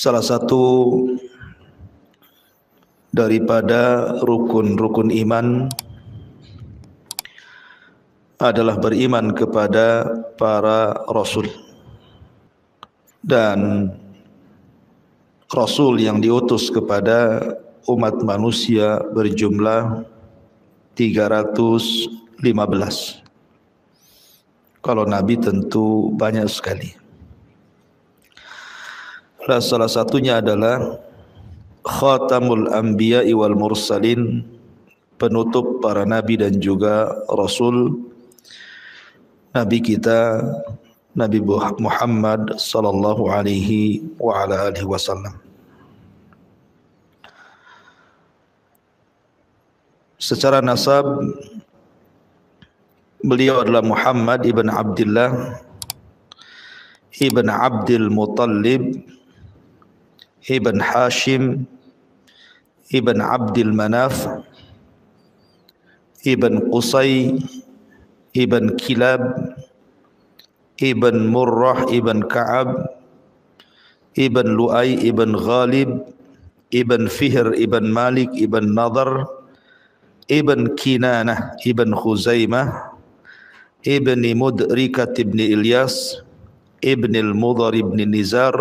Salah satu daripada rukun-rukun iman adalah beriman kepada para rasul, dan rasul yang diutus kepada umat manusia berjumlah 315. Kalau nabi tentu banyak sekali. Salah satunya adalah Khatamul Anbiya'i wal Mursalin, penutup para nabi dan juga rasul, nabi kita Nabi Muhammad sallallahu alaihi wa ala alihi wasallam. Secara nasab beliau adalah Muhammad ibn Abdullah ibn Abdul Muttalib ibn Hashim ibn Abdul Manaf ibn Qusay ibn Kilab ibn Murrah ibn Ka'ab ibn Lu'ay ibn Ghalib ibn Fihr ibn Malik ibn Nadar ibn Kinanah ibn Khuzaimah ibn Mudrikat ibn Ilyas ibn al-Mudhar ibn Nizar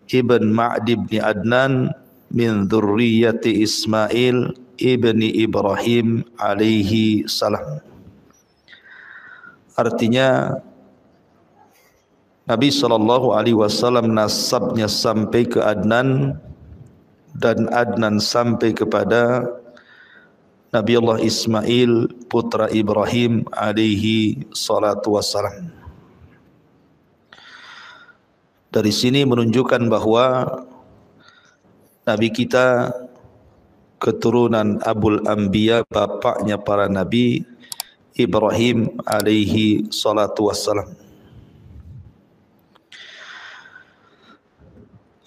ibn Ma'd ibn Adnan min dzurriyyati Ismail ibn Ibrahim alaihi salam. Artinya Nabi sallallahu alaihi wasallam nasabnya sampai ke Adnan, dan Adnan sampai kepada Nabi Allah Ismail putra Ibrahim alaihi salatu wassalam. Dari sini menunjukkan bahwa Nabi kita keturunan Abul Anbiya, bapaknya para nabi, Ibrahim alaihi salatu wassalam.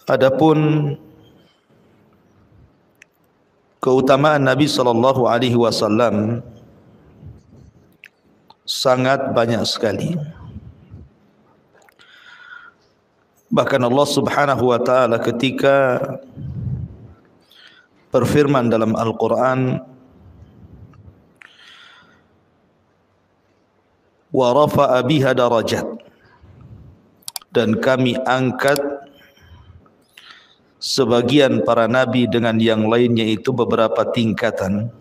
Adapun keutamaan Nabi sallallahu alaihi wasallam sangat banyak sekali. Bahkan Allah Subhanahu wa taala ketika berfirman dalam Al-Qur'an, wa rafa'a biha darajat, dan kami angkat sebagian para nabi dengan yang lainnya itu beberapa tingkatan.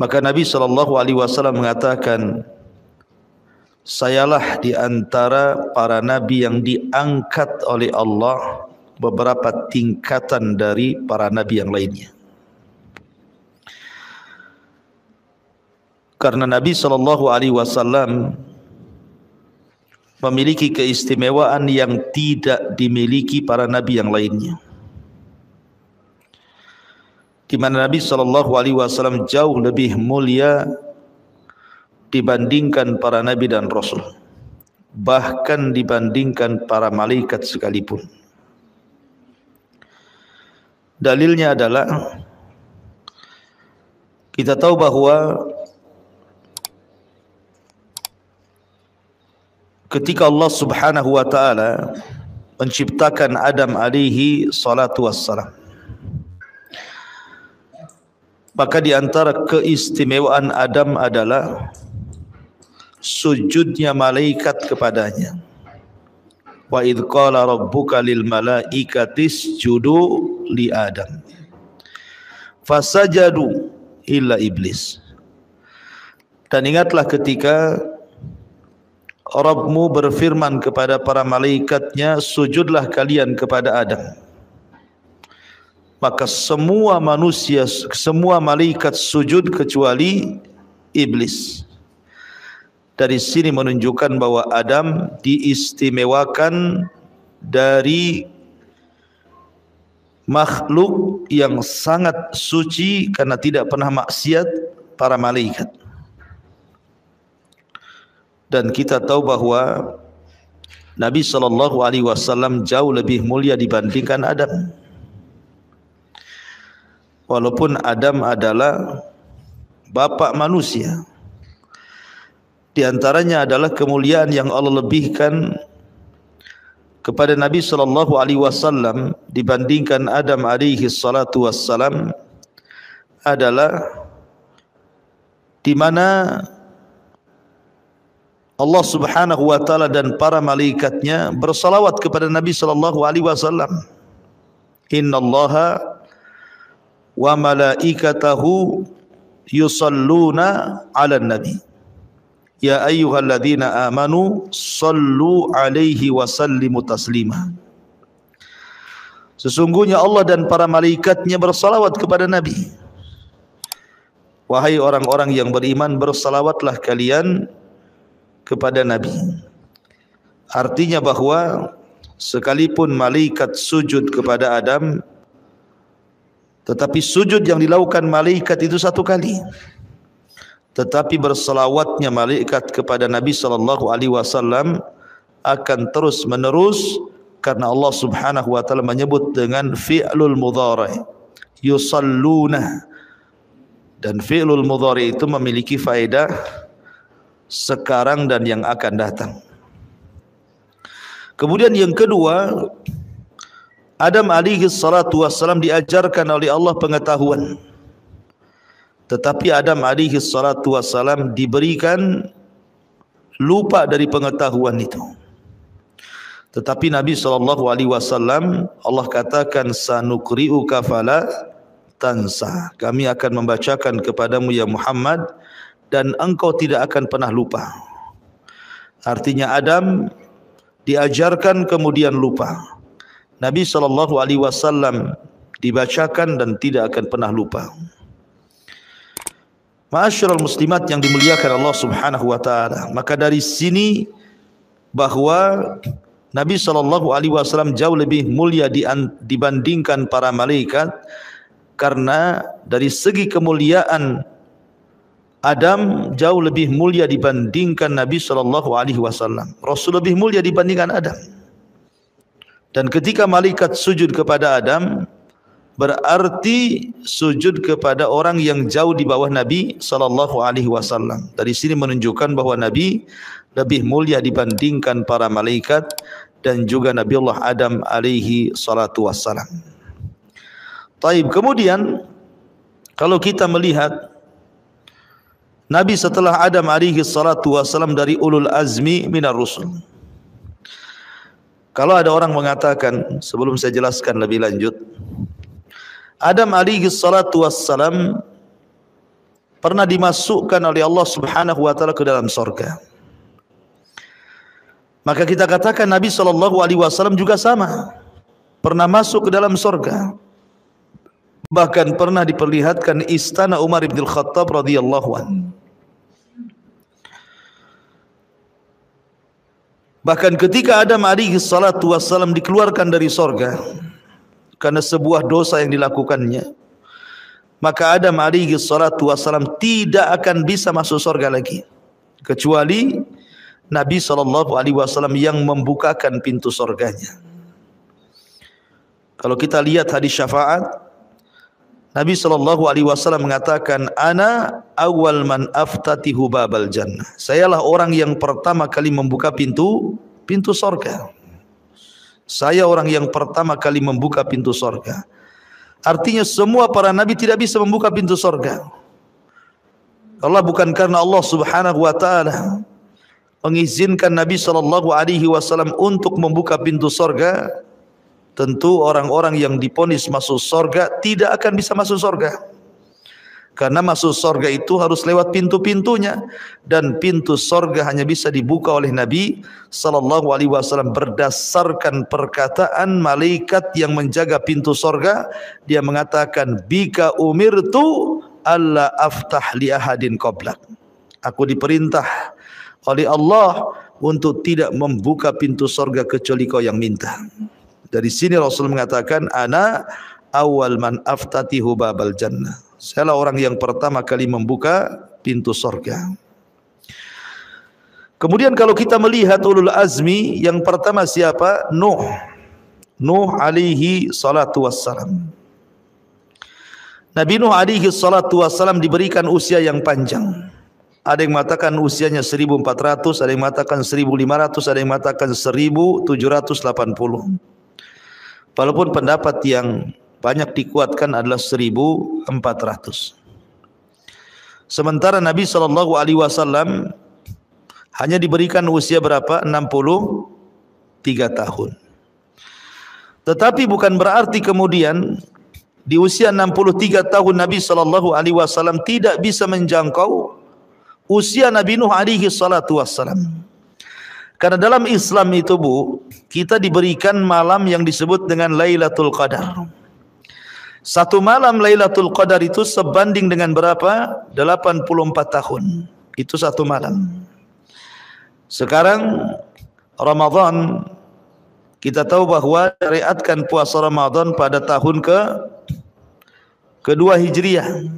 Maka Nabi sallallahu alaihi wasallam mengatakan, sayalah di antara para nabi yang diangkat oleh Allah beberapa tingkatan dari para nabi yang lainnya. Karena Nabi sallallahu alaihi wasallam memiliki keistimewaan yang tidak dimiliki para nabi yang lainnya, di mana Nabi sallallahu alaihi wasallam jauh lebih mulia dibandingkan para nabi dan rasul, bahkan dibandingkan para malaikat sekalipun. Dalilnya adalah kita tahu bahwa ketika Allah Subhanahu wa taala menciptakan Adam alaihi salatu wassalam, maka di antara keistimewaan Adam adalah sujudnya malaikat kepadanya. Wa idz qala rabbuka lil malaikati isjudu li Adam fasajadu illa iblis. Dan ingatlah ketika Rabbmu berfirman kepada para malaikatnya, sujudlah kalian kepada Adam. Maka semua manusia, semua malaikat sujud kecuali iblis. Dari sini menunjukkan bahwa Adam diistimewakan dari makhluk yang sangat suci karena tidak pernah maksiat para malaikat. Dan kita tahu bahwa Nabi sallallahu alaihi wasallam jauh lebih mulia dibandingkan Adam. Walaupun Adam adalah bapak manusia, di antaranya adalah kemuliaan yang Allah lebihkan kepada Nabi sallallahu alaihi wasallam dibandingkan Adam alaihi salatu wassalam adalah di mana Allah Subhanahu wa taala dan para malaikatnya bersalawat kepada Nabi sallallahu alaihi wasallam. Innallaha wa malaikatahu yusalluna 'alan nabi. Ya ayyuhalladzina amanu sallu 'alaihi wa sallimu taslima. Sesungguhnya Allah dan para malaikatnya bersalawat kepada Nabi. Wahai orang-orang yang beriman, bersalawatlah kalian kepada Nabi. Artinya bahwa sekalipun malaikat sujud kepada Adam, tetapi sujud yang dilakukan malaikat itu satu kali. Tetapi berselawatnya malaikat kepada Nabi sallallahu alaihi wasallam akan terus menerus, karena Allah Subhanahu wa taala menyebut dengan fi'lul mudhari, yusalluna. Dan fi'lul mudhari itu memiliki faedah sekarang dan yang akan datang. Kemudian yang kedua, Adam alaihi salatu wassalam diajarkan oleh Allah pengetahuan. Tetapi Adam alaihi salatu wassalam diberikan lupa dari pengetahuan itu. Tetapi Nabi sallallahu alaihi wasallam, Allah katakan sanukri'uka fala tansa. Kami akan membacakan kepadamu ya Muhammad dan engkau tidak akan pernah lupa. Artinya Adam diajarkan kemudian lupa. Nabi sallallahu alaihi wasallam dibacakan dan tidak akan pernah lupa. Ma'asyiral muslimat yang dimuliakan Allah Subhanahu wa taala, maka dari sini bahwa Nabi sallallahu alaihi wasallam jauh lebih mulia dibandingkan para malaikat, karena dari segi kemuliaan Adam jauh lebih mulia dibandingkan Nabi sallallahu alaihi wasallam. Rasul lebih mulia dibandingkan Adam. Dan ketika malaikat sujud kepada Adam, berarti sujud kepada orang yang jauh di bawah Nabi sallallahu alaihi wasallam. Dari sini menunjukkan bahwa Nabi lebih mulia dibandingkan para malaikat dan juga Nabiullah Adam alaihi salatu wassalam. Taib, kemudian kalau kita melihat Nabi setelah Adam alaihi salatu wassalam dari ulul azmi minar rusul. Kalau ada orang mengatakan, sebelum saya jelaskan lebih lanjut, Adam alaihi salatu wassalam pernah dimasukkan oleh Allah Subhanahu wa taala ke dalam surga. Maka kita katakan Nabi sallallahu alaihi wasallam juga sama, pernah masuk ke dalam surga. Bahkan pernah diperlihatkan istana Umar bin Khattab radhiyallahu anhu. Bahkan ketika Adam alaihi salatu wassalam dikeluarkan dari surga karena sebuah dosa yang dilakukannya, maka Adam alaihi salatu wassalam tidak akan bisa masuk surga lagi kecuali Nabi sallallahu alaihi wasallam yang membukakan pintu surganya. Kalau kita lihat hadis syafaat, Nabi sallallahu alaihi wasallam mengatakan, "Ana awwal man aftatihu babal jannah." Sayalah orang yang pertama kali membuka pintu surga. Saya orang yang pertama kali membuka pintu surga. Artinya semua para nabi tidak bisa membuka pintu surga. Allah bukan karena Allah Subhanahu wa taala mengizinkan Nabi sallallahu alaihi wasallam untuk membuka pintu surga, tentu orang-orang yang diponis masuk surga tidak akan bisa masuk surga. Karena masuk surga itu harus lewat pintu-pintunya, dan pintu surga hanya bisa dibuka oleh Nabi sallallahu alaihi wasallam berdasarkan perkataan malaikat yang menjaga pintu surga. Dia mengatakan, "Bika umirtu alla aftah li ahadin qablak." Aku diperintah oleh Allah untuk tidak membuka pintu surga kecuali kau yang minta. Dari sini Rasul mengatakan, "Ana awal man aftatihu babal jannah." Sayalah orang yang pertama kali membuka pintu surga. Kemudian kalau kita melihat ulul azmi, yang pertama siapa? Nuh alaihi salatu wassalam. Nabi Nuh alaihi salatu wassalam diberikan usia yang panjang. ada yang mengatakan usianya 1400, ada yang mengatakan 1500, ada yang mengatakan 1780. Walaupun pendapat yang banyak dikuatkan adalah 1400. Sementara Nabi SAW hanya diberikan usia berapa? 63 tahun. Tetapi bukan berarti kemudian di usia 63 tahun Nabi SAW tidak bisa menjangkau usia Nabi Nuh alaihi salatu wassalam. Karena dalam Islam itu Bu, kita diberikan malam yang disebut dengan Lailatul Qadar. Satu malam Lailatul Qadar itu sebanding dengan berapa? 84 tahun. Itu satu malam. Sekarang Ramadan, kita tahu bahwa syariatkan puasa Ramadan pada tahun kedua Hijriah.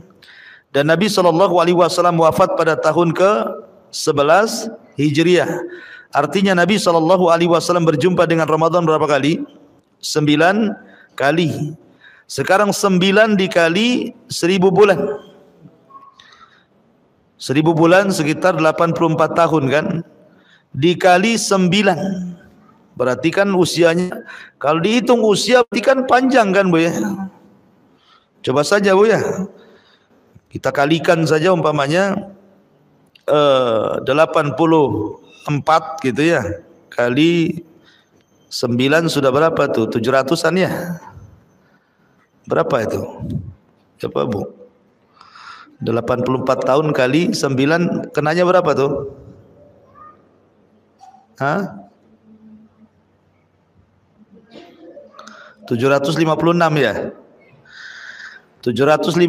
Dan Nabi SAW wafat pada tahun ke-11 Hijriah. Artinya Nabi SAW berjumpa dengan Ramadan berapa kali? 9 kali. Sekarang 9 dikali 1000 bulan. 1000 bulan sekitar 84 tahun kan? Dikali 9. Berarti kan usianya, kalau dihitung usia berarti kan panjang kan Bu ya? Coba saja Bu ya. Kita kalikan saja umpamanya 84 gitu ya, kali 9 sudah berapa tuh? 700-an ya? Berapa itu? Coba Bu. 84 tahun kali 9 kenanya berapa tuh? Hah? 756 ya? 756.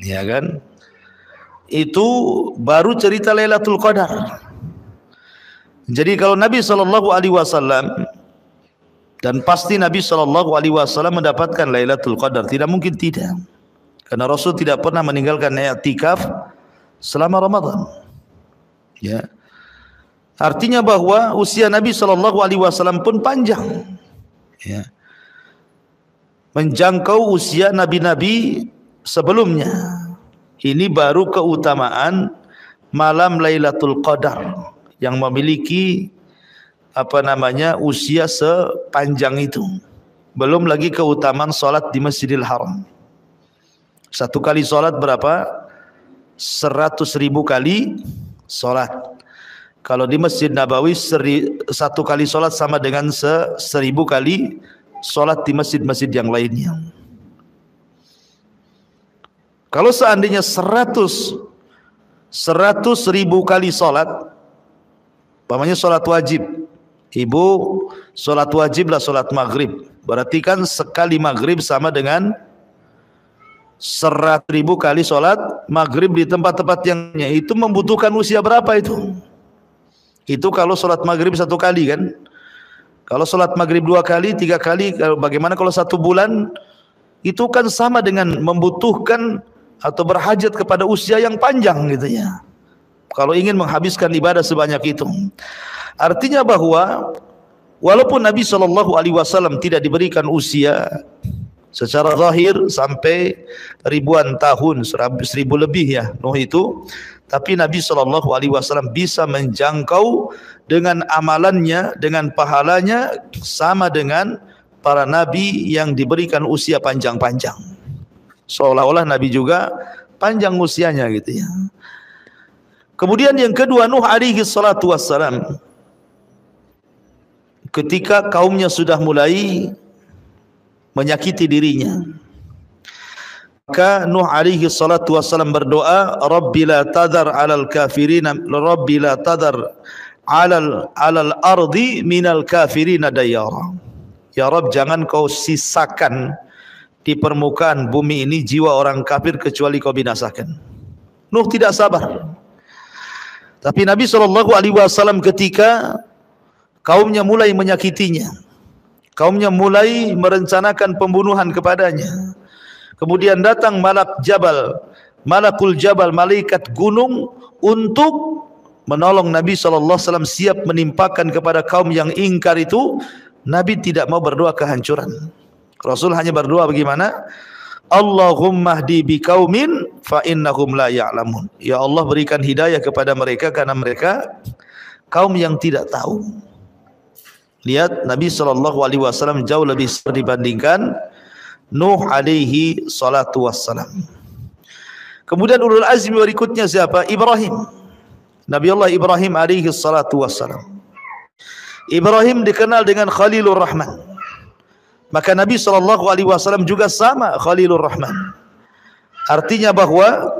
Ya kan? Itu baru cerita Lailatul Qadar. Jadi kalau Nabi SAW, dan pasti Nabi SAW mendapatkan Lailatul Qadar, tidak mungkin tidak. Karena Rasul tidak pernah meninggalkan i'tikaf selama Ramadan. Ya. Artinya bahwa usia Nabi SAW pun panjang. Ya. Menjangkau usia nabi-nabi sebelumnya. Ini baru keutamaan malam Lailatul Qadar yang memiliki usia sepanjang itu. Belum lagi keutamaan salat di Masjidil Haram. Satu kali salat berapa? 100.000 kali salat. Kalau di Masjid Nabawi satu kali salat sama dengan 1000 kali salat di masjid-masjid yang lainnya. Kalau seandainya 100.000 kali salat, umpamanya salat wajib, ibu salat wajib lah salat maghrib, berarti kan sekali maghrib sama dengan 100.000 kali salat maghrib di tempat-tempat yang itu membutuhkan usia berapa itu? Itu kalau salat maghrib satu kali kan? Kalau salat maghrib 2 kali, 3 kali, bagaimana kalau 1 bulan? Itu kan sama dengan membutuhkan atau berhajat kepada usia yang panjang gitu ya. Kalau ingin menghabiskan ibadah sebanyak itu. Artinya bahwa walaupun Nabi SAW tidak diberikan usia secara zahir sampai ribuan tahun, 1000 lebih ya Nuh itu, tapi Nabi SAW bisa menjangkau dengan amalannya, dengan pahalanya sama dengan para nabi yang diberikan usia panjang-panjang. Seolah-olah Nabi juga panjang usianya gitu ya. Kemudian yang kedua, Nuh alaihi salatu wassalam, ketika kaumnya sudah mulai menyakiti dirinya, maka Nuh alaihi salatu wassalam berdoa, Rabbi la tadar alal kafirina, Rabbi la tadar alal ardi minal kafirina dayara. Ya Rabb, jangan kau sisakan di permukaan bumi ini jiwa orang kafir kecuali kau binasakan. Nuh tidak sabar. Tapi Nabi SAW ketika kaumnya mulai menyakitinya, kaumnya mulai merencanakan pembunuhan kepadanya, kemudian datang malakul jabal, malaikat gunung untuk menolong Nabi SAW, siap menimpakan kepada kaum yang ingkar itu. Nabi tidak mau berdoa kehancuran. Rasul hanya berdoa bagaimana? Allahumma hdi biqaumin fa innahum la ya'lamun. Ya Allah, berikan hidayah kepada mereka karena mereka kaum yang tidak tahu. Lihat, Nabi SAW jauh lebih besar dibandingkan Nuh alaihi salatu wassalam. Kemudian ulul azmi berikutnya siapa? Ibrahim. Nabi Allah Ibrahim alaihi salatu wassalam. Ibrahim dikenal dengan Khalilur Rahman. Maka Nabi SAW juga sama Khalilur Rahman. Artinya bahwa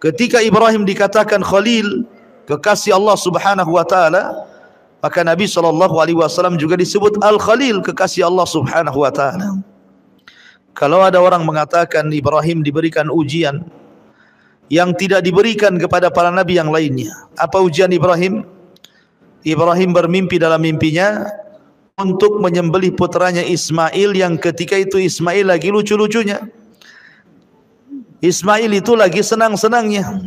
ketika Ibrahim dikatakan Khalil, kekasih Allah Subhanahu wa taala, maka Nabi SAW juga disebut Al-Khalil, kekasih Allah Subhanahu wa taala. Kalau ada orang mengatakan Ibrahim diberikan ujian yang tidak diberikan kepada para nabi yang lainnya, apa ujian Ibrahim? Ibrahim bermimpi dalam mimpinya untuk menyembelih putranya Ismail, yang ketika itu Ismail lagi lucu-lucunya. Ismail itu lagi senang-senangnya,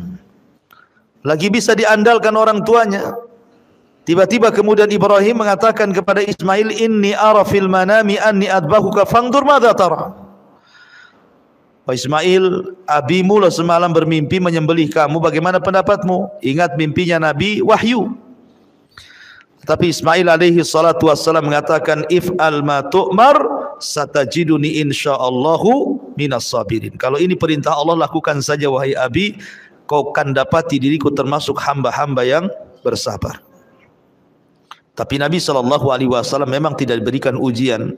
lagi bisa diandalkan orang tuanya. Tiba-tiba kemudian Ibrahim mengatakan kepada Ismail, inni ara fil manami anni adbahuka fangdur madza tara. Ismail, abimu lah semalam bermimpi menyembelih kamu, bagaimana pendapatmu? Ingat mimpinya Nabi wahyu. Tapi Ismail alaihi salatu wassalam mengatakan, if'al ma tu'mar satajiduni insyaallahu minas sabirin. Kalau ini perintah Allah, lakukan saja wahai abi, kau akan dapati diriku termasuk hamba-hamba yang bersabar. Tapi Nabi SAW memang tidak diberikan ujian.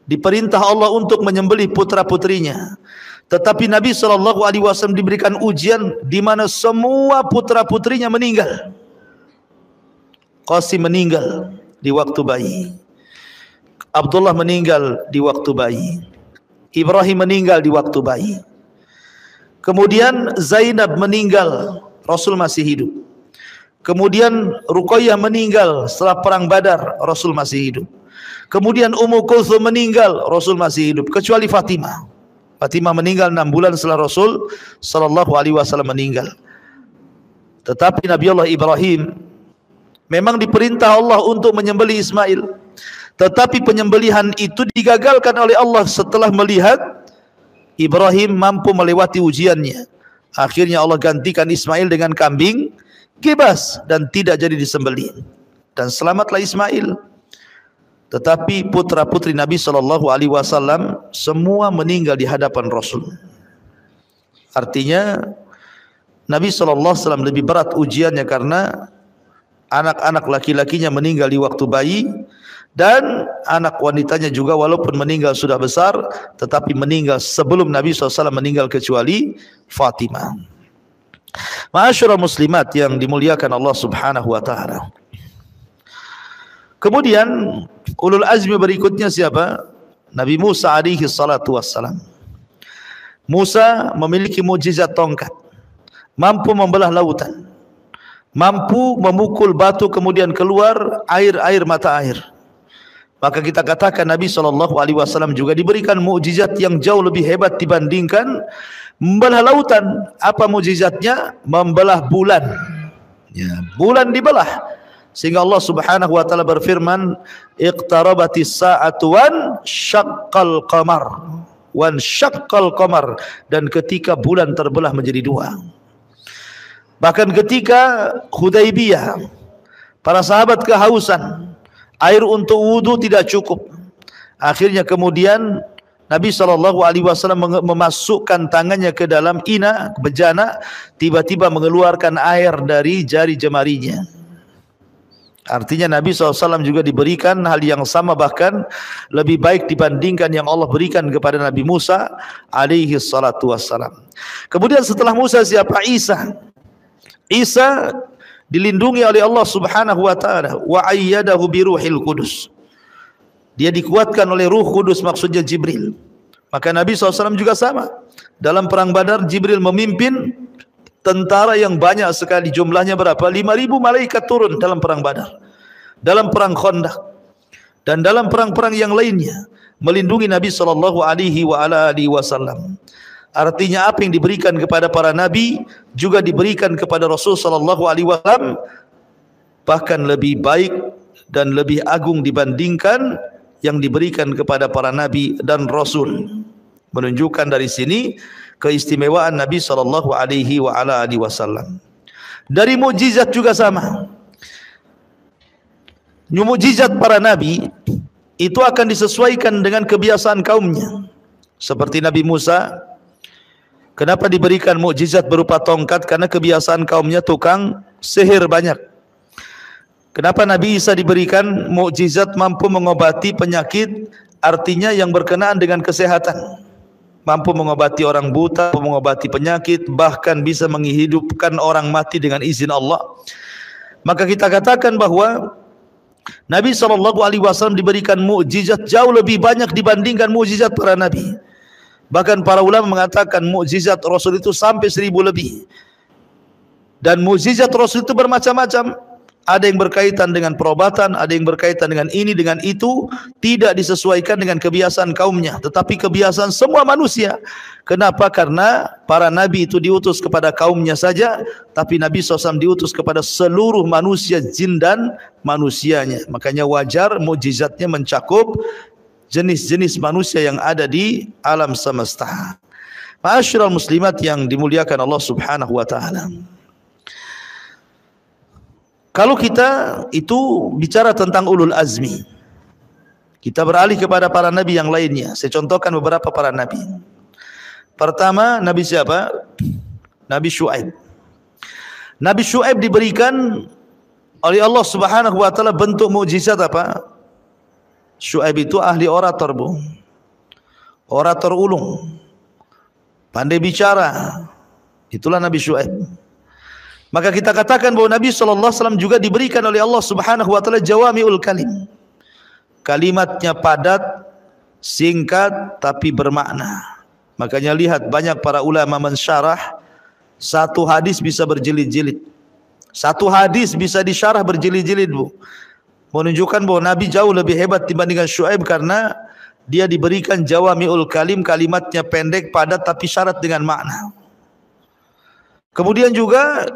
Diperintah Allah untuk menyembelih putra-putrinya. Tetapi Nabi SAW diberikan ujian di mana semua putra-putrinya meninggal. Qasim meninggal di waktu bayi. Abdullah meninggal di waktu bayi. Ibrahim meninggal di waktu bayi. Kemudian Zainab meninggal, Rasul masih hidup. Kemudian Ruqayyah meninggal setelah perang Badar, Rasul masih hidup. Kemudian Ummu Kulthum meninggal, Rasul masih hidup, kecuali Fatimah. Fatimah meninggal 6 bulan setelah Rasul SAW meninggal. Tetapi Nabi Allah Ibrahim memang diperintah Allah untuk menyembelih Ismail, tetapi penyembelihan itu digagalkan oleh Allah setelah melihat Ibrahim mampu melewati ujiannya. Akhirnya Allah gantikan Ismail dengan kambing kibas dan tidak jadi disembelih, dan selamatlah Ismail. Tetapi putra-putri Nabi SAW semua meninggal di hadapan Rasul. Artinya Nabi SAW lebih berat ujiannya karena anak-anak laki-lakinya meninggal di waktu bayi, dan anak wanitanya juga walaupun meninggal sudah besar, tetapi meninggal sebelum Nabi SAW meninggal, kecuali Fatimah. Ma'asyiral muslimat yang dimuliakan Allah Subhanahu wa taala. Kemudian ulul azmi berikutnya siapa? Nabi Musa alaihi salatu wassalam. Musa memiliki mukjizat tongkat, mampu membelah lautan, mampu memukul batu kemudian keluar air mata air. Maka kita katakan Nabi SAW juga diberikan mukjizat yang jauh lebih hebat dibandingkan membelah lautan. Apa mukjizatnya? Membelah bulan. Ya, bulan dibelah. Sehingga Allah Subhanahu wa taala berfirman, iqtarabatis sa'atu wan syaqqal qamar. Wan syaqqal qamar, dan ketika bulan terbelah menjadi dua. Bahkan ketika Hudaybiyah, para sahabat kehausan, air untuk wudu tidak cukup. Akhirnya kemudian Nabi SAW memasukkan tangannya ke dalam ina bejana, tiba-tiba mengeluarkan air dari jari jemarinya. Artinya Nabi SAW juga diberikan hal yang sama, bahkan lebih baik dibandingkan yang Allah berikan kepada Nabi Musa alaihi salatu wassalam. Kemudian setelah Musa siapa? Isa. Isa dilindungi oleh Allah Subhanahu wa taala, wa ayyadahu bi ruhil qudus. Dia dikuatkan oleh Ruh Kudus, maksudnya Jibril. Maka Nabi SAW juga sama. Dalam perang Badar, Jibril memimpin tentara yang banyak sekali, jumlahnya berapa? 5.000 malaikat turun dalam perang Badar, dalam perang Khandaq, dan dalam perang-perang yang lainnya, melindungi Nabi SAW. Artinya apa yang diberikan kepada para nabi juga diberikan kepada Rasul SAW, bahkan lebih baik dan lebih agung dibandingkan yang diberikan kepada para nabi dan rasul. Menunjukkan dari sini keistimewaan Nabi sallallahu alaihi wasallam. Dari mukjizat juga sama. Mukjizat para nabi itu akan disesuaikan dengan kebiasaan kaumnya. Seperti Nabi Musa, kenapa diberikan mukjizat berupa tongkat? Karena kebiasaan kaumnya tukang sihir banyak. Kenapa Nabi Isa diberikan mukjizat mampu mengobati penyakit? Artinya yang berkenaan dengan kesehatan. Mampu mengobati orang buta, mampu mengobati penyakit, bahkan bisa menghidupkan orang mati dengan izin Allah. Maka kita katakan bahwa Nabi SAW diberikan mukjizat jauh lebih banyak dibandingkan mukjizat para nabi. Bahkan para ulama mengatakan mukjizat Rasul itu sampai 1000 lebih. Dan mukjizat Rasul itu bermacam-macam. Ada yang berkaitan dengan perobatan, ada yang berkaitan dengan ini, dengan itu. Tidak disesuaikan dengan kebiasaan kaumnya, tetapi kebiasaan semua manusia. Kenapa? Karena para nabi itu diutus kepada kaumnya saja, tapi Nabi SAW diutus kepada seluruh manusia, jin dan manusianya. Makanya wajar mukjizatnya mencakup jenis-jenis manusia yang ada di alam semesta. Ma'asyiral muslimat yang dimuliakan Allah Subhanahu wa taala. Kalau kita itu bicara tentang ulul azmi, kita beralih kepada para nabi yang lainnya. Saya contohkan beberapa para nabi. Pertama, nabi siapa? Nabi Syuaib. Nabi Syuaib diberikan oleh Allah Subhanahu wa taala bentuk mukjizat apa? Syuaib itu ahli orator, Bu. Orator ulung. Pandai bicara. Itulah Nabi Syuaib. Maka kita katakan bahwa Nabi SAW juga diberikan oleh Allah Subhanahu wa taala jawami'ul kalim. Kalimatnya padat, singkat tapi bermakna. Makanya lihat banyak para ulama mensyarah satu hadis bisa berjilid-jilid. Satu hadis bisa disyarah berjilid-jilid, Bu. Menunjukkan bahwa Nabi jauh lebih hebat dibandingkan Syuaib karena dia diberikan jawami'ul kalim, kalimatnya pendek, padat tapi syarat dengan makna. Kemudian juga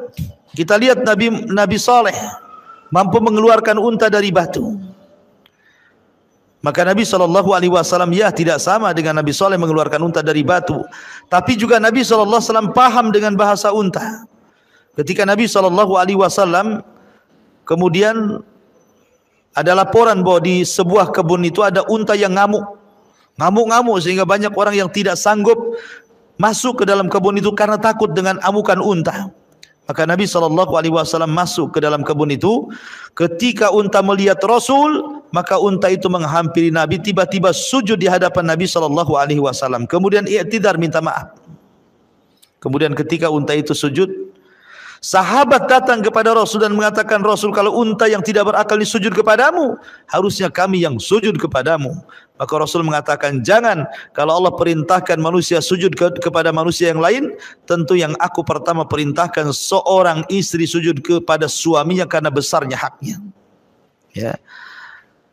kita lihat Nabi Saleh mampu mengeluarkan unta dari batu. Maka Nabi SAW ya tidak sama dengan Nabi Saleh mengeluarkan unta dari batu, tapi juga Nabi SAW paham dengan bahasa unta. Ketika Nabi SAW kemudian ada laporan bahwa di sebuah kebun itu ada unta yang ngamuk sehingga banyak orang yang tidak sanggup masuk ke dalam kebun itu karena takut dengan amukan unta. Maka Nabi SAW masuk ke dalam kebun itu. Ketika unta melihat Rasul, maka unta itu menghampiri Nabi, tiba-tiba sujud di hadapan Nabi SAW. Kemudian i'tidar, minta maaf. Kemudian ketika unta itu sujud, sahabat datang kepada Rasul dan mengatakan, Rasul, kalau unta yang tidak berakal ini sujud kepadamu, harusnya kami yang sujud kepadamu. Maka Rasul mengatakan, jangan, kalau Allah perintahkan manusia sujud kepada manusia yang lain, tentu yang aku pertama perintahkan seorang istri sujud kepada suaminya karena besarnya haknya. Ya.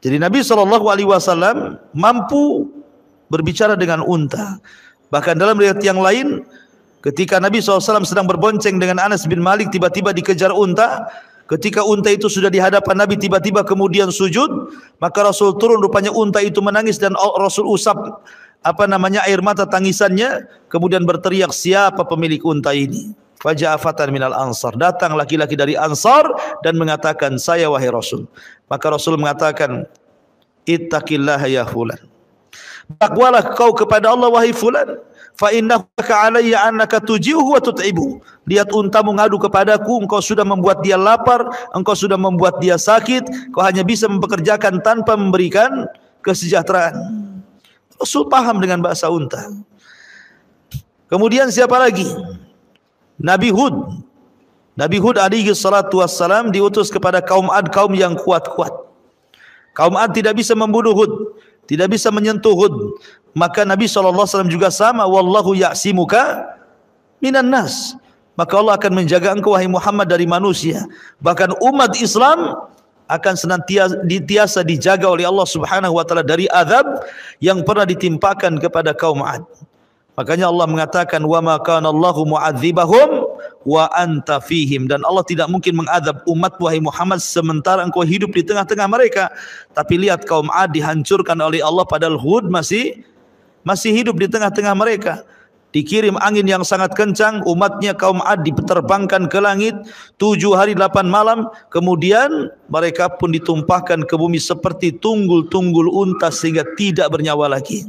Jadi Nabi SAW mampu berbicara dengan unta. Bahkan dalam riwayat yang lain, ketika Nabi SAW sedang berbonceng dengan Anas bin Malik, tiba-tiba dikejar unta. Ketika unta itu sudah di hadapan Nabi, tiba-tiba kemudian sujud, maka Rasul turun, rupanya unta itu menangis dan Rasul usap air mata tangisannya, kemudian berteriak, siapa pemilik unta ini? Faja'a fatan minal ansar, datang laki-laki dari Ansar dan mengatakan, saya wahai Rasul. Maka Rasul mengatakan, ittaqillaha ya fulan, takwalah kau kepada Allah wahai fulan, fa innahu alayya annaka tuji'uhu wa tut'ibuhu. Lihat untamu ngadu kepadaku, engkau sudah membuat dia lapar, engkau sudah membuat dia sakit, kau hanya bisa mempekerjakan tanpa memberikan kesejahteraan. Rasul paham dengan bahasa unta. Kemudian siapa lagi? Nabi Hud. Nabi Hud alaihi salatu wassalam diutus kepada kaum Ad, kaum yang kuat-kuat. Kaum Ad tidak bisa membunuh Hud, tidak bisa menyentuh Hud. Maka Nabi SAW juga sama, wallahu ya'simuka minan nas. Maka Allah akan menjaga engkau wahai Muhammad dari manusia. Bahkan umat Islam akan senantiasa dijaga oleh Allah Subhanahu wa taala dari azab yang pernah ditimpakan kepada kaum Ad. Makanya Allah mengatakan, wa ma kana Allahu mu'adzibahum wa anta fihim, dan Allah tidak mungkin mengadab umat wahai Muhammad sementara engkau hidup di tengah-tengah mereka. Tapi lihat kaum Ad dihancurkan oleh Allah padahal Hud masih masih hidup di tengah-tengah mereka. Dikirim angin yang sangat kencang, umatnya kaum Ad diterbangkan ke langit 7 hari 8 malam, kemudian mereka pun ditumpahkan ke bumi seperti tunggul-tunggul unta sehingga tidak bernyawa lagi.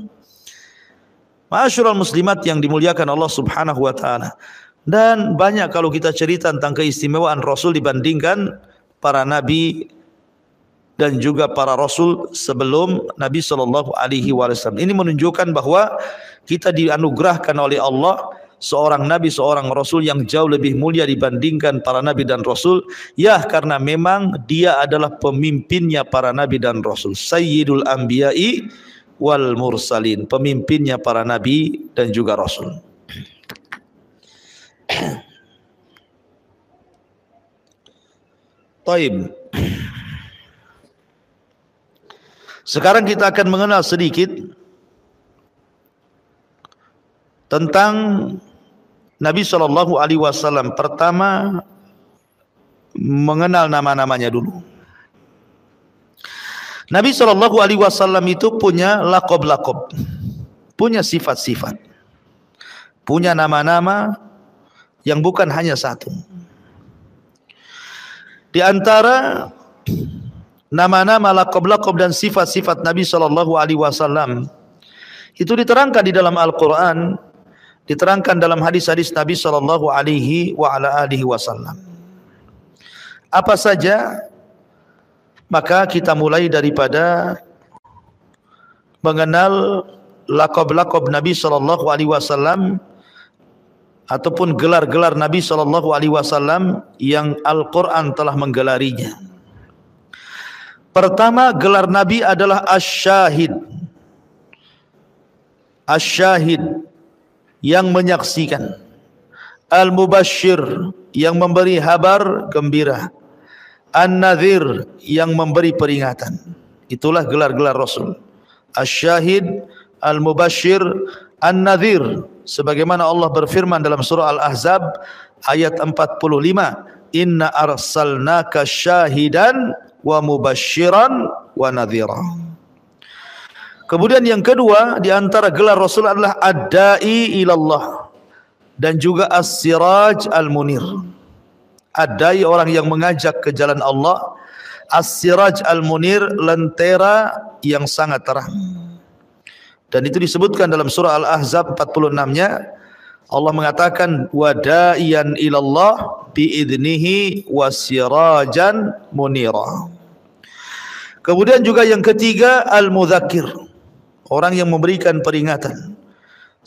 Ma'asyiral muslimat yang dimuliakan Allah Subhanahu wa taala. Dan banyak kalau kita cerita tentang keistimewaan Rasul dibandingkan para nabi dan juga para rasul sebelum Nabi sallallahu alaihi wasallam. Ini menunjukkan bahwa kita dianugerahkan oleh Allah seorang nabi, seorang rasul yang jauh lebih mulia dibandingkan para nabi dan rasul. Ya, karena memang dia adalah pemimpinnya para nabi dan rasul. Sayyidul anbiya'i wal mursalin, pemimpinnya para nabi dan juga rasul. Taib. Sekarang kita akan mengenal sedikit tentang Nabi Shallallahu Alaihi Wasallam. Pertama, mengenal nama-namanya dulu. Nabi Shallallahu Alaihi Wasallam itu punya lakob-lakob, punya sifat-sifat, punya nama-nama yang bukan hanya satu. Di antara nama-nama, lakob-lakob dan sifat-sifat Nabi Shallallahu Alaihi Wasallam itu diterangkan di dalam Al-Quran, diterangkan dalam hadis-hadis Nabi Shallallahu Alaihi Wasallam. Apa saja? Maka kita mulai daripada mengenal lakob-lakob Nabi Shallallahu Alaihi Wasallam ataupun gelar-gelar Nabi Shallallahu Alaihi Wasallam yang Al-Quran telah menggelarinya. Pertama, gelar Nabi adalah Asy-Syahid. Asy-Syahid, yang menyaksikan. Al-Mubasyir, yang memberi kabar gembira. An-Nadhir, yang memberi peringatan. Itulah gelar-gelar Rasul. Asy-Syahid, Al-Mubasyir, An-Nadhir. Sebagaimana Allah berfirman dalam surah Al-Ahzab ayat 45, Inna arsalnaka syahidan wa mubasyiran wa nadhira. Kemudian yang kedua di antara gelar Rasul adalah Ad-Da'i ilallah dan juga As-Siraj Al-Munir. Ad-Da'i, orang yang mengajak ke jalan Allah. As-Siraj Al-Munir, lentera yang sangat terang. Dan itu disebutkan dalam surah Al-Ahzab 46-nya. Allah mengatakan wada'iyan ilallah biidnihi wasirajan munira. Kemudian juga yang ketiga Al-Mudzakir, orang yang memberikan peringatan.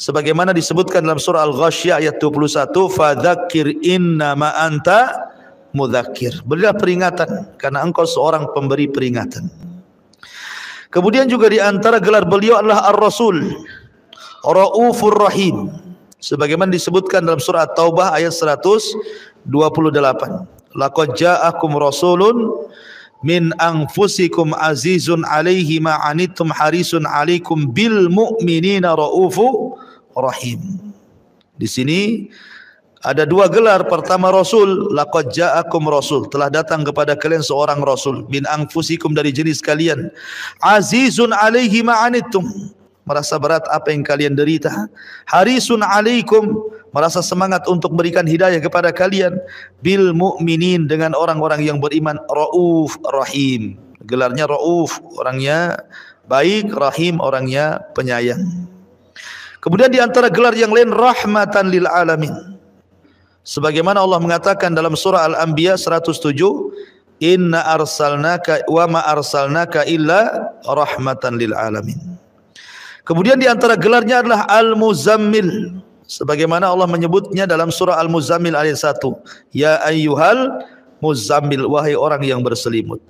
Sebagaimana disebutkan dalam surah Al-Ghasyiyah ayat 21, fadzakir innama anta mudzakir. Berilah peringatan karena engkau seorang pemberi peringatan. Kemudian juga di antara gelar beliau adalah Ar-Rasul, Raufur Rahim. Sebagaimana disebutkan dalam surah At-Taubah ayat 128. Laqad ja'akum rasulun min anfusikum azizun alaihi ma anittum harisun alaikum bil mu'minina raufu rahim. Di sini ada dua gelar. Pertama Rasul, laqad ja'akum rasul, telah datang kepada kalian seorang rasul min anfusikum, dari jenis kalian. Azizun alaihi ma anittum, merasa berat apa yang kalian derita. Harisun alaikum, merasa semangat untuk berikan hidayah kepada kalian. Bil mu'minin, dengan orang-orang yang beriman. Rauf Rahim, gelarnya Rauf, orangnya baik. Rahim, orangnya penyayang. Kemudian di antara gelar yang lain Rahmatan lil alamin. Sebagaimana Allah mengatakan dalam surah Al-Anbiya 107, Inna arsalnaka wa ma arsalnaka illa rahmatan lil alamin. Kemudian di antara gelarnya adalah Al-Muzammil. Sebagaimana Allah menyebutnya dalam surah Al-Muzammil ayat 1. Ya ayyuhal muzammil, wahai orang yang berselimut.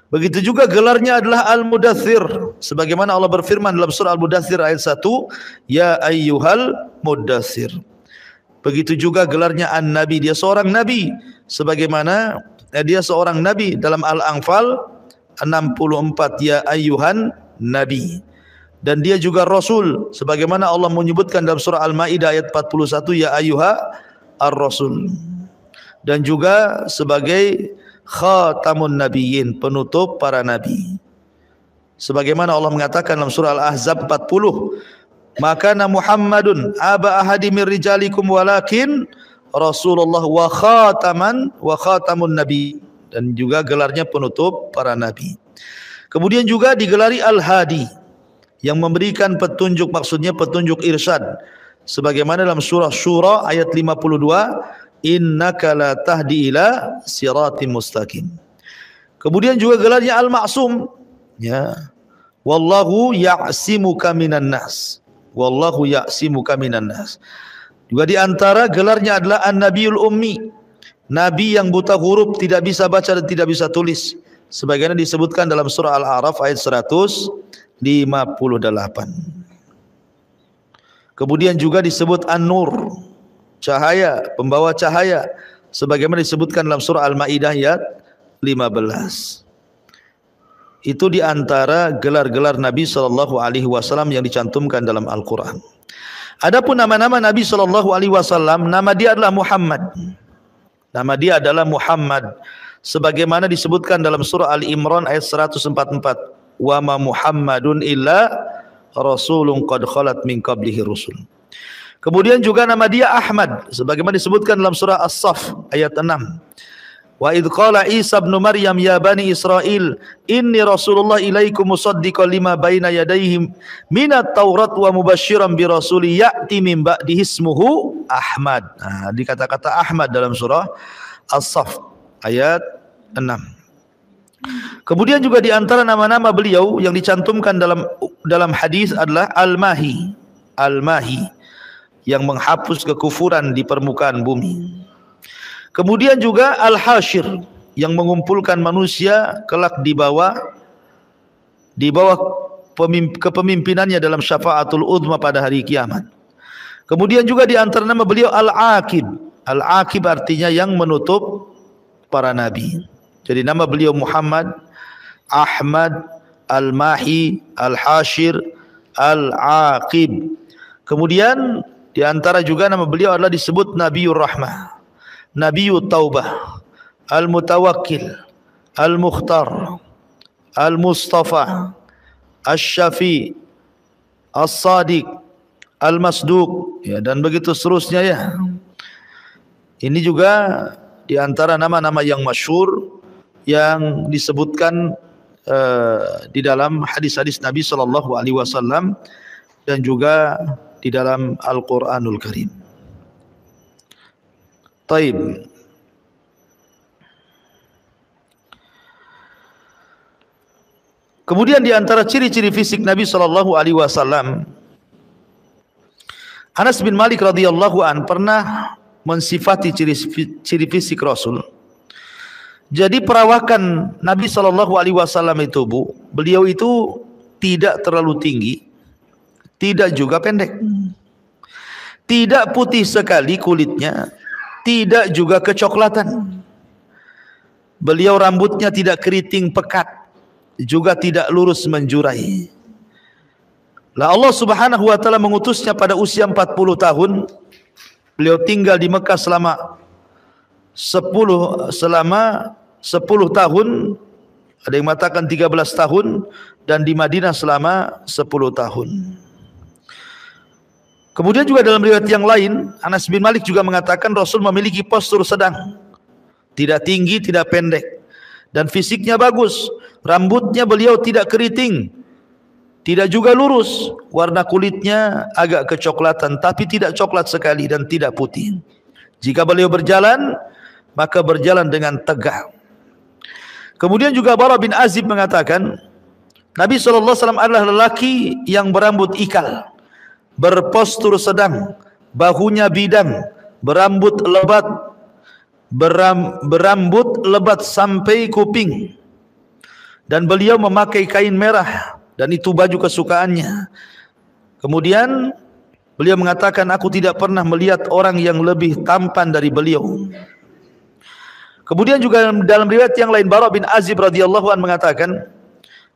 Begitu juga gelarnya adalah Al-Mudaththir. Sebagaimana Allah berfirman dalam surah Al-Mudaththir ayat 1. Ya ayyuhal mudaththir. Begitu juga gelarnya An-Nabi. Dia seorang Nabi. Sebagaimana dia seorang Nabi dalam Al-Anfal 64. Ya ayyuhan Nabi. Dan dia juga Rasul, sebagaimana Allah menyebutkan dalam surah Al-Maidah ayat 41, ya ayyuha ar-rasul. Dan juga sebagai khatamun nabiyyin, penutup para nabi. Sebagaimana Allah mengatakan dalam surah Al-Ahzab 40, maka Muhammadun aba ahadi min rijalikum walakin Rasulullah wa khatamun nabi, dan juga gelarnya penutup para nabi. Kemudian juga digelari Al-Hadi, yang memberikan petunjuk, maksudnya petunjuk irsyad, sebagaimana dalam surah Syura ayat 52, innaka la tahdi ila siratim mustaqim. Kemudian juga gelarnya Al-Ma'sum, ya, wallahu ya'simuka minan nas, wallahu ya'simuka minan nas. Juga di antara gelarnya adalah An-Nabiyul Ummi, nabi yang buta huruf, tidak bisa baca dan tidak bisa tulis, sebagaimana disebutkan dalam surah Al-A'raf ayat 158. Kemudian juga disebut An-Nur, cahaya, pembawa cahaya, sebagaimana disebutkan dalam surah Al-Maidah ayat 15. Itu di antara gelar-gelar Nabi SAW yang dicantumkan dalam Al-Quran. Adapun nama-nama Nabi SAW, nama dia adalah Muhammad. Nama dia adalah Muhammad, sebagaimana disebutkan dalam surah Al-Imran ayat 144. Wa ma Muhammadun illa rasulun qad khalat min qablihi rusul. Kemudian juga nama dia Ahmad, sebagaimana disebutkan dalam surah As-Saff ayat 6. Wa idh qala Isa ibn Maryam ya bani Israil inni rasulullah ilaikum musaddiqan lima baina yadayhim minat taurat wa mubasysyiran bi rasuli ya'ti min ba'dihi ismuhu Ahmad. Nah, dikata-kata Ahmad dalam surah As-Saff ayat 6. Kemudian juga di antara nama-nama beliau yang dicantumkan dalam hadis adalah Al-Mahi, Al-Mahi, yang menghapus kekufuran di permukaan bumi. Kemudian juga Al-Hasyir, yang mengumpulkan manusia kelak di bawah kepemimpinannya dalam syafaatul uzma pada hari kiamat. Kemudian juga di antara nama beliau Al-Aqib. Al-Aqib artinya yang menutup para nabi. Jadi nama beliau Muhammad, Ahmad, Al-Mahi, Al-Hasyir, Al-Aqib. Kemudian di antara juga nama beliau adalah disebut Nabiyur Rahmah, Nabiyut Taubah, Al-Mutawakkil, Al-Mukhtar, Al-Mustafa, Asy-Syafi, As-Sadiq, Al-Masduq, ya, dan begitu seterusnya ya. Ini juga di antara nama-nama yang masyhur yang disebutkan di dalam hadis-hadis Nabi SAW dan juga di dalam Al-Quranul Karim. Taib. Kemudian di antara ciri-ciri fisik Nabi SAW, Anas bin Malik radhiyallahu an pernah mensifati ciri fisik Rasul. Jadi perawakan Nabi SAW itu, Bu, beliau itu tidak terlalu tinggi, tidak juga pendek, tidak putih sekali kulitnya, tidak juga kecoklatan. Beliau rambutnya tidak keriting pekat, juga tidak lurus menjurai. Lah Allah Subhanahu wa taala mengutusnya pada usia 40 tahun. Beliau tinggal di Mekah selama 10 tahun, ada yang mengatakan 13 tahun, dan di Madinah selama 10 tahun. Kemudian juga dalam riwayat yang lain, Anas bin Malik juga mengatakan Rasul memiliki postur sedang, tidak tinggi, tidak pendek, dan fisiknya bagus. Rambutnya beliau tidak keriting, tidak juga lurus. Warna kulitnya agak kecoklatan, tapi tidak coklat sekali dan tidak putih. Jika beliau berjalan, maka berjalan dengan tegak. Kemudian juga Bara bin Azib mengatakan Nabi SAW adalah lelaki yang berambut ikal, berpostur sedang, bahunya bidang, berambut lebat sampai kuping, dan beliau memakai kain merah, dan itu baju kesukaannya. Kemudian beliau mengatakan, aku tidak pernah melihat orang yang lebih tampan dari beliau. Kemudian juga dalam riwayat yang lain, Bara bin Azib radhiyallahu an mengatakan,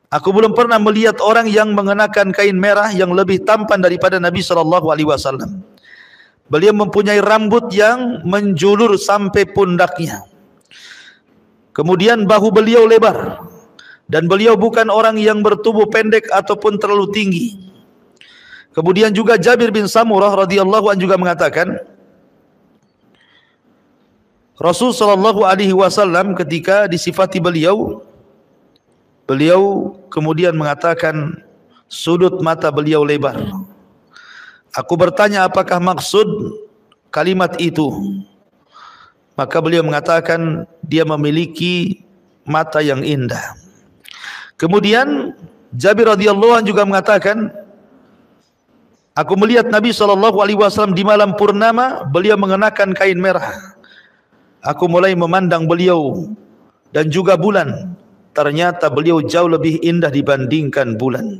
aku belum pernah melihat orang yang mengenakan kain merah yang lebih tampan daripada Nabi SAW. Beliau mempunyai rambut yang menjulur sampai pundaknya. Kemudian bahu beliau lebar, dan beliau bukan orang yang bertubuh pendek ataupun terlalu tinggi. Kemudian juga Jabir bin Samurah radhiyallahu anhu juga mengatakan, Rasul sallallahu alaihi wasallam ketika disifati beliau kemudian mengatakan sudut mata beliau lebar. Aku bertanya apakah maksud kalimat itu? Maka beliau mengatakan dia memiliki mata yang indah. Kemudian Jabir radhiyallahu anhu juga mengatakan, aku melihat Nabi SAW di malam purnama, beliau mengenakan kain merah. Aku mulai memandang beliau dan juga bulan. Ternyata beliau jauh lebih indah dibandingkan bulan.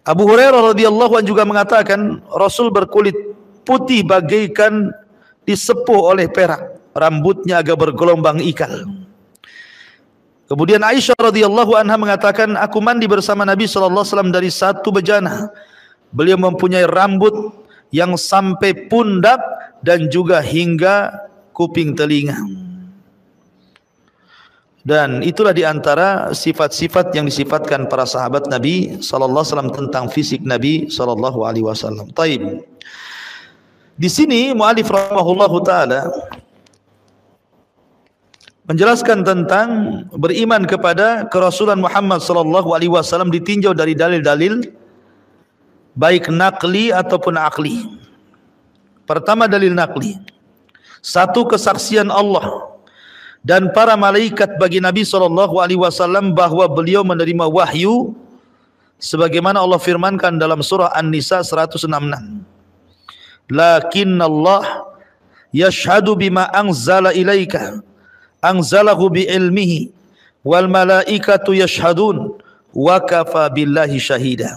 Abu Hurairah radhiyallahu anhu juga mengatakan, Rasul berkulit putih bagaikan disepuh oleh perak, rambutnya agak bergelombang ikal. Kemudian Aisyah radhiyallahu anha mengatakan, aku mandi bersama Nabi SAW dari satu bejana. Beliau mempunyai rambut yang sampai pundak dan juga hingga kuping telinga. Dan itulah diantara sifat-sifat yang disifatkan para sahabat Nabi SAW tentang fisik Nabi SAW. Taib. Di sini mu'alif rahimahullahu ta'ala menjelaskan tentang beriman kepada kerasulan Muhammad SAW ditinjau dari dalil-dalil baik nakli ataupun akli. Pertama dalil nakli, satu kesaksian Allah dan para malaikat bagi Nabi SAW bahwa beliau menerima wahyu sebagaimana Allah firmankan dalam surah An-Nisa 166. Lakinna Allah yashhadu bima anzala ilaika anzalahu bi'ilmihi wal malaikatu yashhadun wa kafa billahi syahida.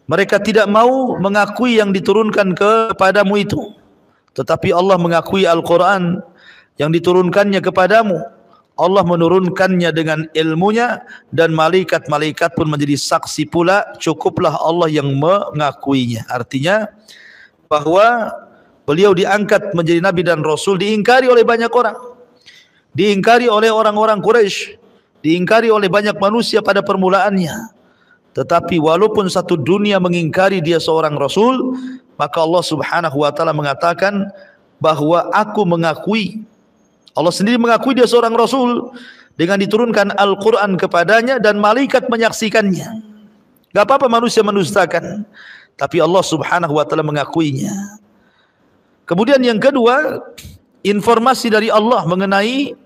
Mereka tidak mau mengakui yang diturunkan kepadamu itu, tetapi Allah mengakui Al-Quran yang diturunkannya kepadamu. Allah menurunkannya dengan ilmunya dan malaikat-malaikat pun menjadi saksi pula. Cukuplah Allah yang mengakuinya. Artinya bahwa beliau diangkat menjadi Nabi dan Rasul diingkari oleh banyak orang, diingkari oleh orang-orang Quraisy, diingkari oleh banyak manusia pada permulaannya. Tetapi walaupun satu dunia mengingkari dia seorang Rasul, maka Allah Subhanahu wa ta'ala mengatakan bahwa aku mengakui, Allah sendiri mengakui dia seorang Rasul dengan diturunkan Al-Quran kepadanya dan malaikat menyaksikannya. Gak apa-apa manusia mendustakan, tapi Allah Subhanahu wa ta'ala mengakuinya. Kemudian yang kedua, informasi dari Allah mengenai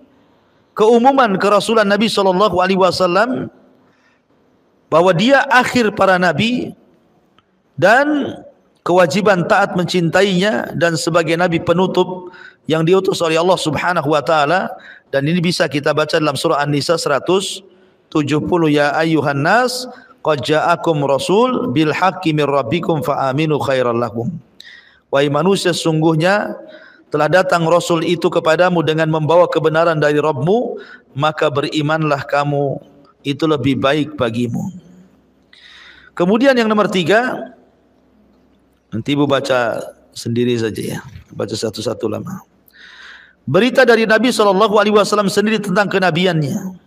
keumuman kerasulan Nabi SAW, bahwa dia akhir para nabi dan kewajiban taat mencintainya dan sebagai nabi penutup yang diutus oleh Allah Subhanahu wa taala. Dan ini bisa kita baca dalam surah An-Nisa 170, ya ayyuhan nas qad ja'akum rasul bil haqqi mir rabbikum fa aminu khairal lakum. Wahai manusia, sungguhnya telah datang rasul itu kepadamu dengan membawa kebenaran dari Rabbmu, maka berimanlah kamu, itu lebih baik bagimu. Kemudian yang nomor 3, nanti ibu baca sendiri saja ya, baca satu-satu lama. Berita dari Nabi SAW sendiri tentang kenabiannya.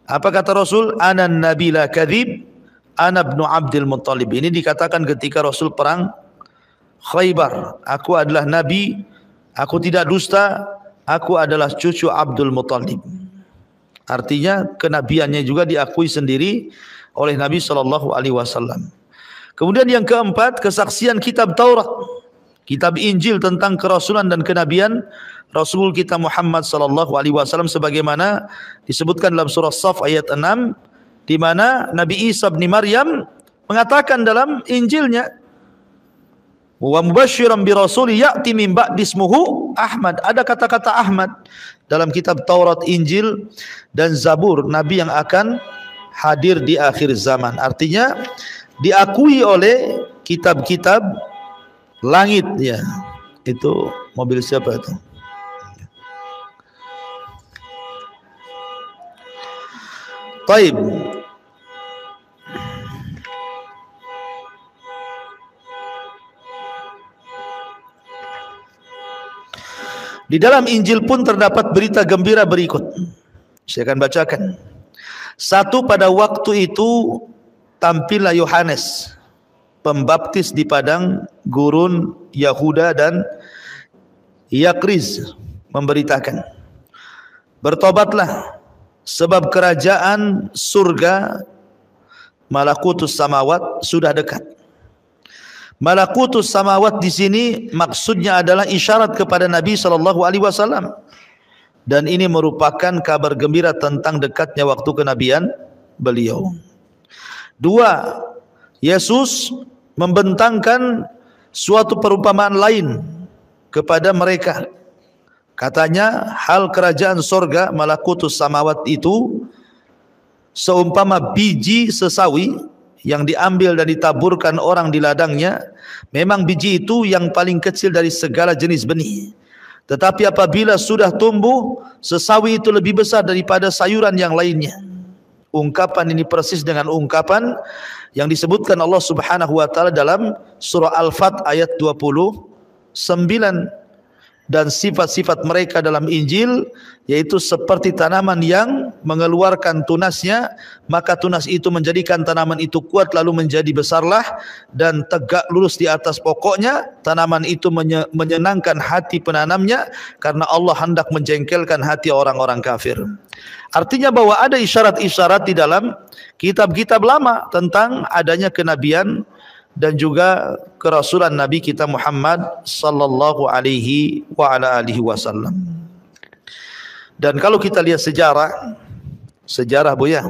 Apa kata Rasul? Ana nabi la kadhib, ana ibnu Abdul Muttalib. Ini dikatakan ketika Rasul perang Khaybar. Aku adalah nabi, aku tidak dusta, aku adalah cucu Abdul Muttalib. Artinya kenabiannya juga diakui sendiri oleh Nabi SAW. Kemudian yang keempat, kesaksian kitab Taurat, kitab Injil tentang kerasulan dan kenabian Rasul kita Muhammad SAW, sebagaimana disebutkan dalam surah Shaf ayat 6, di mana Nabi Isa bin Maryam mengatakan dalam Injilnya, wa mubasysyiran bi rasuli ya'ti min ba'di ismuhu Ahmad. Ada kata-kata Ahmad dalam kitab Taurat, Injil dan Zabur, nabi yang akan hadir di akhir zaman. Artinya diakui oleh kitab-kitab langit ya. Itu mobil siapa itu? Taib. Di dalam Injil pun terdapat berita gembira berikut. Saya akan bacakan. Satu, pada waktu itu tampillah Yohanes pembaptis di padang gurun Yahuda dan Yakriz memberitakan, bertobatlah sebab kerajaan surga malakutus samawat sudah dekat. Malakutus samawat di sini maksudnya adalah isyarat kepada Nabi sallallahu alaihi wasallam, dan ini merupakan kabar gembira tentang dekatnya waktu kenabian beliau. Dua, Yesus membentangkan suatu perumpamaan lain kepada mereka. Katanya hal kerajaan sorga malakutus samawat itu seumpama biji sesawi yang diambil dan ditaburkan orang di ladangnya. Memang biji itu yang paling kecil dari segala jenis benih, tetapi apabila sudah tumbuh, sesawi itu lebih besar daripada sayuran yang lainnya. Ungkapan ini persis dengan ungkapan yang disebutkan Allah Subhanahu wa taala dalam surah Al-Fat ayat 29, dan sifat-sifat mereka dalam Injil yaitu seperti tanaman yang mengeluarkan tunasnya, maka tunas itu menjadikan tanaman itu kuat lalu menjadi besarlah dan tegak lurus di atas pokoknya. Tanaman itu menyenangkan hati penanamnya karena Allah hendak menjengkelkan hati orang-orang kafir. Artinya bahwa ada isyarat-isyarat di dalam kitab-kitab lama tentang adanya kenabian dan juga kerasulan Nabi kita Muhammad sallallahu alaihi wa ala alihi wasallam. Dan kalau kita lihat sejarah Buya,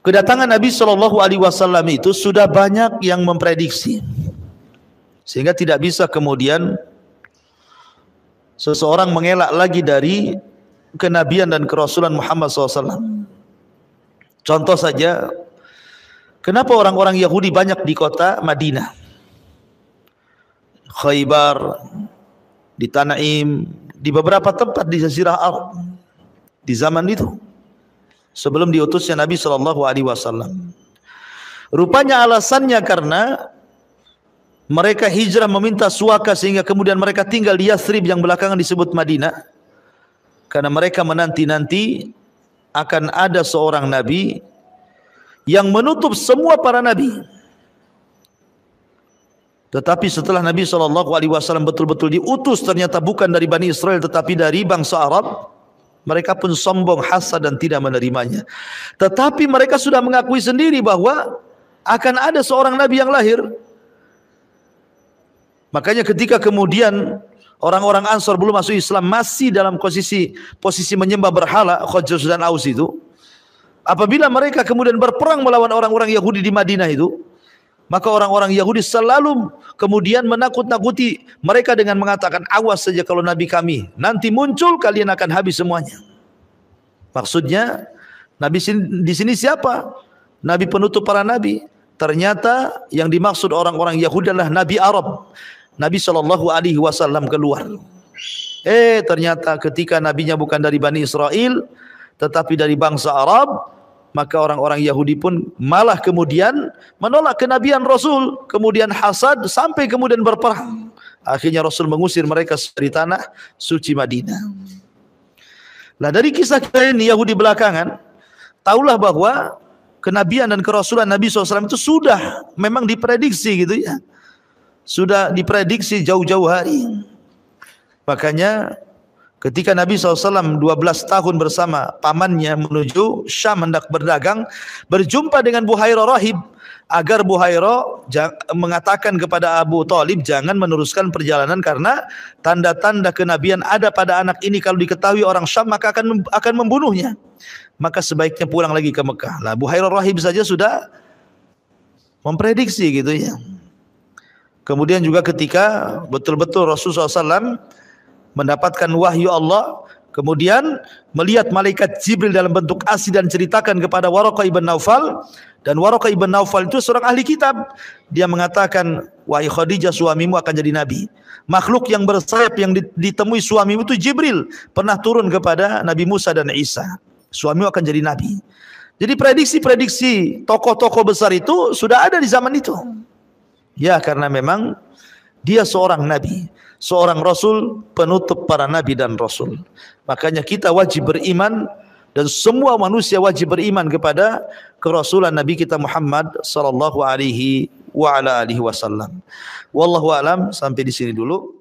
kedatangan Nabi sallallahu alaihi wasallam itu sudah banyak yang memprediksi, sehingga tidak bisa kemudian seseorang mengelak lagi dari kenabian dan kerasulan Muhammad SAW. Contoh saja, kenapa orang-orang Yahudi banyak di kota Madinah, Khaybar, di Tanaim, di beberapa tempat di Jazirah Arab di zaman itu sebelum diutusnya Nabi sallallahu alaihi wasallam. Rupanya alasannya karena mereka hijrah meminta suaka sehingga kemudian mereka tinggal di Yathrib yang belakangan disebut Madinah, karena mereka menanti-nanti akan ada seorang nabi yang menutup semua para nabi. Tetapi setelah Nabi SAW betul-betul diutus, ternyata bukan dari Bani Israel tetapi dari bangsa Arab, mereka pun sombong, hasad dan tidak menerimanya. Tetapi mereka sudah mengakui sendiri bahwa akan ada seorang nabi yang lahir. Makanya ketika kemudian orang-orang Ansor belum masuk Islam, masih dalam posisi menyembah berhala, Khazraj dan Aus itu, apabila mereka kemudian berperang melawan orang-orang Yahudi di Madinah itu, maka orang-orang Yahudi selalu kemudian menakut-nakuti mereka dengan mengatakan, awas saja kalau nabi kami nanti muncul, kalian akan habis semuanya. Maksudnya nabi di sini siapa? Nabi penutup para nabi. Ternyata yang dimaksud orang-orang Yahudi adalah nabi Arab. Nabi SAW keluar. Ternyata ketika nabinya bukan dari Bani Israel tetapi dari bangsa Arab, maka orang-orang Yahudi pun malah kemudian menolak kenabian Rasul, kemudian hasad sampai kemudian berperang. Akhirnya Rasul mengusir mereka dari tanah suci Madinah. Nah, dari kisah ini Yahudi belakangan tahulah bahwa kenabian dan kerasulan Nabi SAW itu sudah memang diprediksi gitu ya. Sudah diprediksi jauh-jauh hari. Makanya ketika Nabi SAW 12 tahun bersama pamannya menuju Syam hendak berdagang, berjumpa dengan Buhairah rahib, agar Buhairah mengatakan kepada Abu Talib jangan meneruskan perjalanan karena tanda-tanda kenabian ada pada anak ini, kalau diketahui orang Syam maka akan membunuhnya. Maka sebaiknya pulang lagi ke Mekah. Nah, Buhairah rahib saja sudah memprediksi gitu ya. Kemudian juga ketika betul-betul Rasulullah SAW mendapatkan wahyu Allah, kemudian melihat malaikat Jibril dalam bentuk asli dan ceritakan kepada Waraqah ibn Naufal, dan Waraqah ibn Naufal itu seorang ahli kitab. Dia mengatakan, wahai Khadijah, suamimu akan jadi nabi. Makhluk yang bersayap yang ditemui suamimu itu Jibril, pernah turun kepada Nabi Musa dan Isa. Suamimu akan jadi nabi. Jadi prediksi-prediksi tokoh-tokoh besar itu sudah ada di zaman itu. Ya, karena memang dia seorang nabi, seorang rasul, penutup para nabi dan rasul. Makanya kita wajib beriman dan semua manusia wajib beriman kepada kerasulan Nabi kita Muhammad sallallahu alaihi wa ala alihi wasallam. Wallahu alam, sampai di sini dulu.